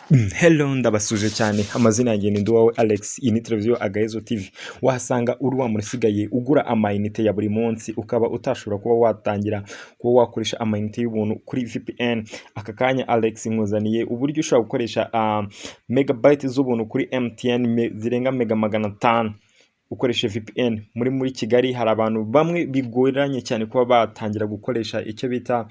Hello ndabasuje cyane amazina yanjye ni Nduwawe Alex, iyi ni televiziyo Agahezo TV. Wahasanga uri wa muntu usigaye ugura amayinite ya buri munsi ukaba utashobora kuba watangira kuba wakoresha amayinite y'ubuntu kuri VPN. Aka kanya Alex nkuzaniye uburyo ushobora gukoresha megabyte z'ubuntu kuri MTN zirenga mega 500 ukoresha VPN. Muri Kigali hari abantu bamwe bigoranye cyane kuba batangira gukoresha icyo bita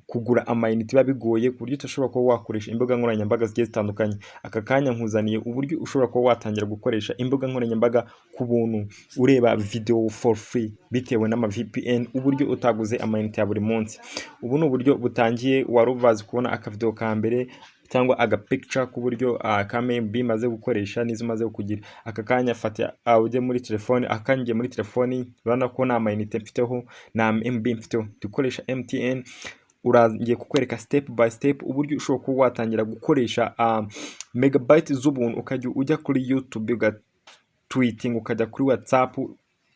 kugura amayinite biba bigoye ku buryo utashobora kuba wakoresha imbuga nkoranyambaga zigiye zitandukanye. Aka kanya nkuzaniye uburyo ushobora kuba watangira gukoresha imbuga nkoranyambaga ku buntu ureba video for free bitewe n'ama VPN, uburyo utaguze amayinite ya buri munsi. Ubu ni uburyo butangiye, warubazi kubona akavideo ka mbere cyangwa aga picture ku buryo MB maze gukoresha nizo maze kugira. Aka kanya fata ujye muri telefone, akangiye muri telefone urabona ko nta mayinite mfiteho na MB mfiteho, dukoresha MTN. Urangiye kukwereka step by step uburyo ushobora kuba watangira gukoresha megabyte z'ubuntu, ukajya ujya kuri YouTube ugatweeting, ukajya kuri WhatsApp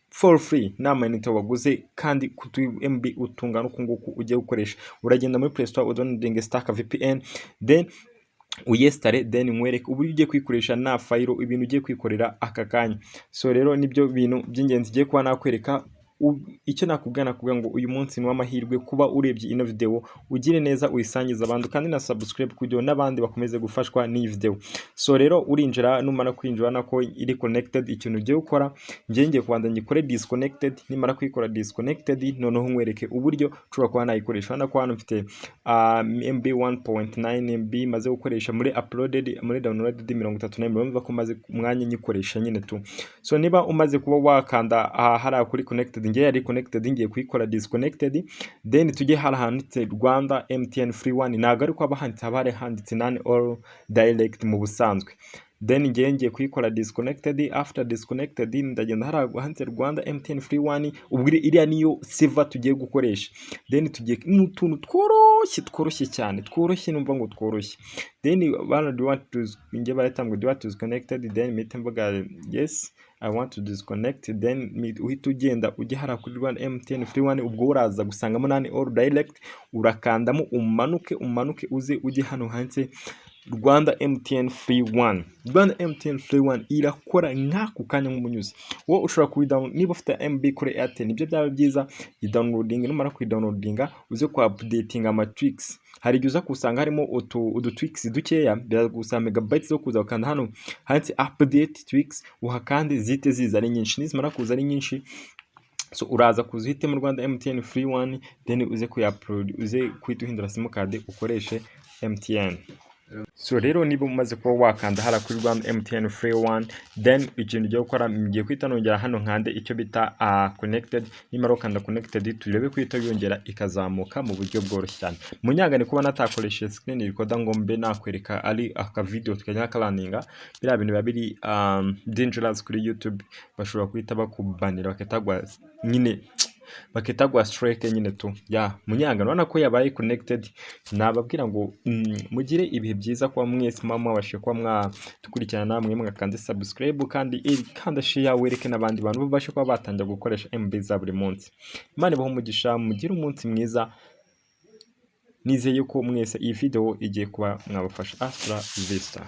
for free nta mayinite waguze kandi kutu MB utungana uko nguko ugiye gukoresha. Uragenda muri Play Store downloading Stark VPN, then uyestare, then nkwereke uburyo ugiye kwikoresha na file ibintu ugiye kwikorera aka kanya. So rero nibyo bintu by'ingenzi ugiye kuba nakwereka. Icyo nakubwira ngo uyu munsi ni w'amahirwe kuba urebye ino video, ugire neza uyisangiza abantu kandi na subscribe kugira n'abandi bakomeze gufashwa n'iyi video. So rero urinjira, numara kwinjira nako iri connected, ikintu ugiye gukora ngiye kubanza ngikore disconnected. Nimara kuyikora disconnected, noneho nkwereke uburyo ushobora kuba nayikoresha. Nako hano mfite MB 1.9 MB maze gukoresha muri uploaded, muri downloaded 34 urumva ko maze umwanya nyikoresha nyine tu. So niba umaze kuba wakanda hari kuri connected, ngiye yari connected, ngiye kuyikora disconnected, then tujye handitse Rwanda MTN free one. Ntago ari ko abahanditse habare handitse none all direct mu busanzwe. Then ngiye kuyikora disconnected. After disconnected ndagenda handitse Rwanda MTN free one, ubwo iriya niyo server tugiye gukoresha. Then tugiye n'utuntu tworoshye cyane, tworoshye, numva ngo tworoshye. Then bana do want to ngiye baratambwe do want to disconnected, then mpita mvuga yes I want to disconnect, then uhita ugenda ujye hara kuri Rwanda MTN free one. Ubwo uraza gusangamo nane all direct, urakandamo umanuke uze ujye hano handitse Rwanda MTN free one. Rwanda MTN free one irakora nk'ako kanya nk'umunyuzi. Wowe ushobora kuyidownload niba ufite MB kuri Airtel, nibyo byaba byiza i-downloading. Numara kuyi-downloadinga uze ku updating ama tweaks. Hari igihe uza kusanga harimo udu tweaks dukeya, biragusaba megabytes zo kuza ukanda hano handitse update tweaks, uhakande zite ziza ari nyinshi. Nizimara kuza ari nyinshi, so uraza kuzihite mu Rwanda MTN free one, then uze kuyi-upload, uze kwita uhindura simukade ukoreshe MTN. So rero niba umaze kuba wakanda hara kuri Rwanda MTN free one, then ikintu ugiye gukora ngiye kwita nongera hano nkande icyo bita connected. Nimara ukanda connected, turebe kwita yongera ikazamuka mu buryo bworoshye cyane. Munyagane kuba natakoresha screen recorder ngo mbe nakwereka ari aka video tukajya kalaninga, bira bintu babiri dangerous kuri YouTube, bashobora kwita bakubanira bakatagwa nyine bakitagwa strike nyine tu. Munyanga none ko yabaye connected. Nababwira ngo mugire ibihe byiza kwa mwese mwabashe kwa mwatukurikirana namwe mwakande subscribe kandi kanda share wereke n'abandi bantu babashe kwa batangira gukoresha MB za buri munsi. Imana ibaho umugisha, mugire umunsi mwiza. Nizeye ko mwese iyi video igiye kuba mwabafasha. Astra Vista.